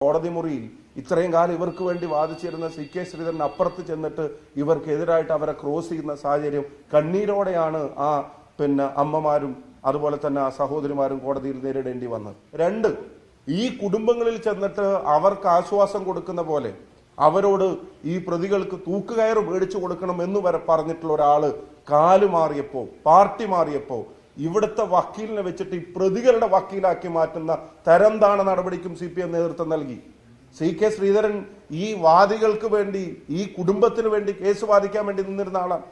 കോടതി മുറിയിൽ ഇത്രയും കാലം ഇവർക്ക് വേണ്ടി വാദിച്ചിരുന്ന CK ശ്രീധരൻ അപ്പുറത്ത് ചെന്നിട്ട് ഇവർക്കെതിരായിട്ട് അവരെ ക്രോസ് ചെയ്യുന്ന സാഹചര്യം കണ്ണീരോടെയാണ് ആ അമ്മമാരും അതുപോലെ തന്നെ ആ സഹോദരിമാരും കോടതിയിൽ നേരിടേണ്ടി വന്നത്. രണ്ട്, ഈ കുടുംബങ്ങളിൽ ചെന്നിട്ട് അവർക്ക് ആശ്വാസം കൊടുക്കുന്ന പോലെ അവരോട് ഈ പ്രതികൾക്ക് തൂക്കുകയറ് മേടിച്ചു കൊടുക്കണം എന്ന് വരെ പറഞ്ഞിട്ടുള്ള ഒരാള് കാലുമാറിയപ്പോ, പാർട്ടി മാറിയപ്പോ ഇവിടുത്തെ വക്കീലിനെ വെച്ചിട്ട് ഈ പ്രതികളുടെ വക്കീലാക്കി മാറ്റുന്ന തരംതാണ നടപടിക്കും CPM നേതൃത്വം നൽകി. CK ശ്രീധരൻ ഈ വാദികൾക്ക് വേണ്ടി, ഈ കുടുംബത്തിന് വേണ്ടി കേസ് വാദിക്കാൻ വേണ്ടി നിന്നിരുന്ന ആളാണ്.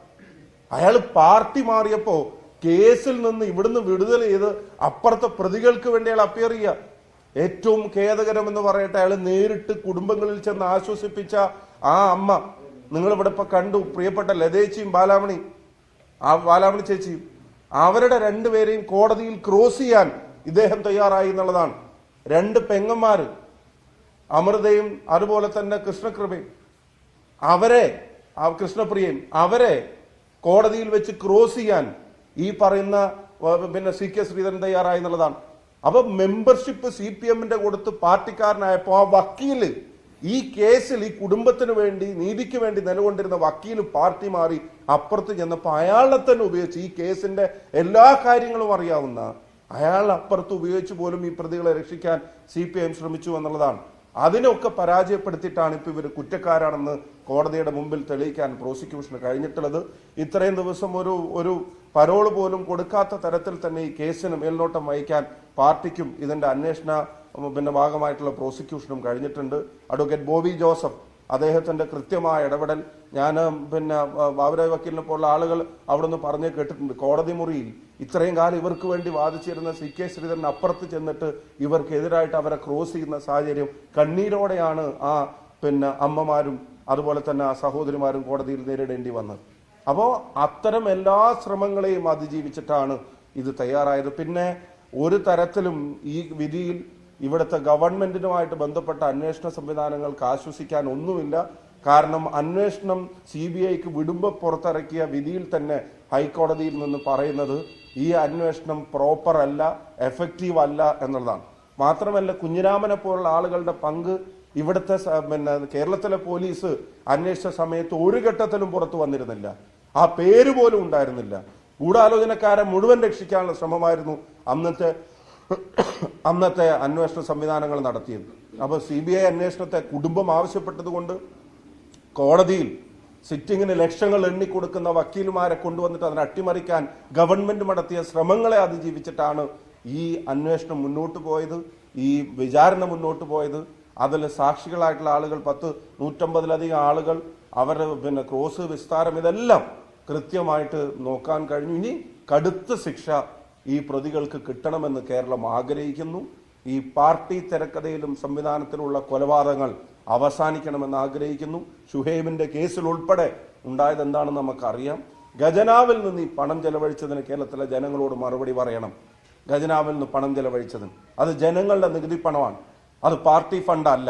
അയാൾ പാർട്ടി മാറിയപ്പോ കേസിൽ നിന്ന് ഇവിടുന്ന് വിടുതൽ ചെയ്ത് അപ്പുറത്തെ പ്രതികൾക്ക് വേണ്ടി അയാൾ അപ്പിയർ ചെയ്യുക. ഏറ്റവും ഖേദകരമെന്ന് പറയട്ടെ, അയാൾ നേരിട്ട് കുടുംബങ്ങളിൽ ചെന്ന് ആശ്വസിപ്പിച്ച ആ അമ്മ നിങ്ങൾ ഇവിടെ ഇപ്പൊ കണ്ടു, പ്രിയപ്പെട്ട ലതേച്ചിയും ബാലാമണി ചേച്ചിയും, അവരുടെ രണ്ടുപേരെയും കോടതിയിൽ ക്രോസ് ചെയ്യാൻ ഇദ്ദേഹം തയ്യാറായി എന്നുള്ളതാണ്. രണ്ട് പെങ്ങന്മാര്, അമൃതയും അതുപോലെ തന്നെ കൃഷ്ണപ്രിയയും, അവരെ കോടതിയിൽ വെച്ച് ക്രോസ് ചെയ്യാൻ ഈ പറയുന്ന CK ശ്രീധരൻ തയ്യാറായി എന്നുള്ളതാണ്. അപ്പൊ മെമ്പർഷിപ്പ് CPM-ന്റെ കൊടുത്ത് പാർട്ടിക്കാരനായപ്പോ ആ വക്കീല് ഈ കേസിൽ ഈ കുടുംബത്തിന് വേണ്ടി, നീതിക്ക് വേണ്ടി നിലകൊണ്ടിരുന്ന വക്കീല് പാർട്ടി മാറി അപ്പുറത്ത് ചെന്നപ്പോ അയാളെ തന്നെ ഉപയോഗിച്ച്, ഈ കേസിന്റെ എല്ലാ കാര്യങ്ങളും അറിയാവുന്ന അയാൾ അപ്പുറത്ത് ഉപയോഗിച്ച് പോലും ഈ പ്രതികളെ രക്ഷിക്കാൻ CPM ശ്രമിച്ചു എന്നുള്ളതാണ്. അതിനൊക്കെ പരാജയപ്പെടുത്തിയിട്ടാണ് ഇപ്പൊ ഇവർ കുറ്റക്കാരാണെന്ന് കോടതിയുടെ മുമ്പിൽ തെളിയിക്കാൻ പ്രോസിക്യൂഷന് കഴിഞ്ഞിട്ടുള്ളത്. ഇത്രയും ദിവസം ഒരു പരോള് പോലും കൊടുക്കാത്ത തരത്തിൽ തന്നെ ഈ കേസിന് മേൽനോട്ടം വഹിക്കാൻ പാർട്ടിക്കും ഇതിന്റെ അന്വേഷണ ഭാഗമായിട്ടുള്ള പ്രോസിക്യൂഷനും കഴിഞ്ഞിട്ടുണ്ട്. അഡ്വക്കേറ്റ് ബോബി ജോസഫ്, അദ്ദേഹത്തിന്റെ കൃത്യമായ ഇടപെടൽ, ഞാൻ ബാബുരാജ് വക്കീലിനെ പോലുള്ള ആളുകൾ അവിടുന്ന് പറഞ്ഞു കേട്ടിട്ടുണ്ട്. കോടതി മുറിയിൽ ഇത്രയും കാലം ഇവർക്ക് വേണ്ടി വാദിച്ചിരുന്ന CK ശ്രീധരൻ അപ്പുറത്ത് ചെന്നിട്ട് ഇവർക്കെതിരായിട്ട് അവരെ ക്രോസ് ചെയ്യുന്ന സാഹചര്യം കണ്ണീരോടെയാണ് ആ അമ്മമാരും അതുപോലെ തന്നെ ആ സഹോദരിമാരും കോടതിയിൽ നേരിടേണ്ടി വന്നത്. അപ്പോ അത്തരം എല്ലാ ശ്രമങ്ങളെയും അതിജീവിച്ചിട്ടാണ് ഇത് തയ്യാറായത്. പിന്നെ ഒരു തരത്തിലും ഈ വിധിയിൽ ഇവിടുത്തെ ഗവൺമെന്റിനുമായിട്ട് ബന്ധപ്പെട്ട അന്വേഷണ സംവിധാനങ്ങൾക്ക് ആശ്വസിക്കാൻ ഒന്നുമില്ല. കാരണം അന്വേഷണം CBIക്ക് വിടുമ്പോ പുറത്തിറക്കിയ വിധിയിൽ തന്നെ ഹൈക്കോടതിയിൽ നിന്ന് പറയുന്നത് ഈ അന്വേഷണം പ്രോപ്പർ അല്ല, എഫക്റ്റീവ് അല്ല എന്നുള്ളതാണ്. മാത്രമല്ല, കുഞ്ഞിരാമനെ പോലുള്ള ആളുകളുടെ പങ്ക് ഇവിടുത്തെ കേരളത്തിലെ പോലീസ് അന്വേഷിച്ച സമയത്ത് ഒരു ഘട്ടത്തിലും പുറത്തു വന്നിരുന്നില്ല. ആ പേര് പോലും ഉണ്ടായിരുന്നില്ല. ഗൂഢാലോചനക്കാരെ മുഴുവൻ രക്ഷിക്കാനുള്ള ശ്രമമായിരുന്നു അന്നത്തെ അന്വേഷണ സംവിധാനങ്ങൾ നടത്തിയത്. അപ്പൊ CBI അന്വേഷണത്തെ കുടുംബം ആവശ്യപ്പെട്ടതുകൊണ്ട് കോടതിയിൽ സിറ്റിങ്ങിന് ലക്ഷങ്ങൾ എണ്ണിക്കൊടുക്കുന്ന വക്കീലുമാരെ കൊണ്ടുവന്നിട്ട് അതിനെ അട്ടിമറിക്കാൻ ഗവൺമെന്റ് നടത്തിയ ശ്രമങ്ങളെ അതിജീവിച്ചിട്ടാണ് ഈ അന്വേഷണം മുന്നോട്ട് പോയത്, ഈ വിചാരണ മുന്നോട്ട് പോയത്. അതിൽ സാക്ഷികളായിട്ടുള്ള ആളുകൾ 150-150-ലധികം ആളുകൾ, അവരുടെ ക്രോസ്, വിസ്താരം, ഇതെല്ലാം കൃത്യമായിട്ട് നോക്കാൻ കഴിഞ്ഞു. ഇനി കടുത്ത ശിക്ഷ ഈ പ്രതികൾക്ക് കിട്ടണമെന്ന് കേരളം ആഗ്രഹിക്കുന്നു. ഈ പാർട്ടി തിരക്കഥയിലും സംവിധാനത്തിലുള്ള കൊലപാതകങ്ങൾ അവസാനിക്കണമെന്ന് ആഗ്രഹിക്കുന്നു. ഷുഹൈബിന്റെ കേസിൽ ഉൾപ്പെടെ ഉണ്ടായത് എന്താണെന്ന് നമുക്കറിയാം. ഖജനാവിൽ നിന്ന് ഈ പണം ചെലവഴിച്ചതിന് കേരളത്തിലെ ജനങ്ങളോട് മറുപടി പറയണം. ഖജനാവിൽ നിന്ന് പണം ചെലവഴിച്ചതിന് അത് ജനങ്ങളുടെ നികുതി പണമാണ്, അത് പാർട്ടി ഫണ്ട് അല്ല.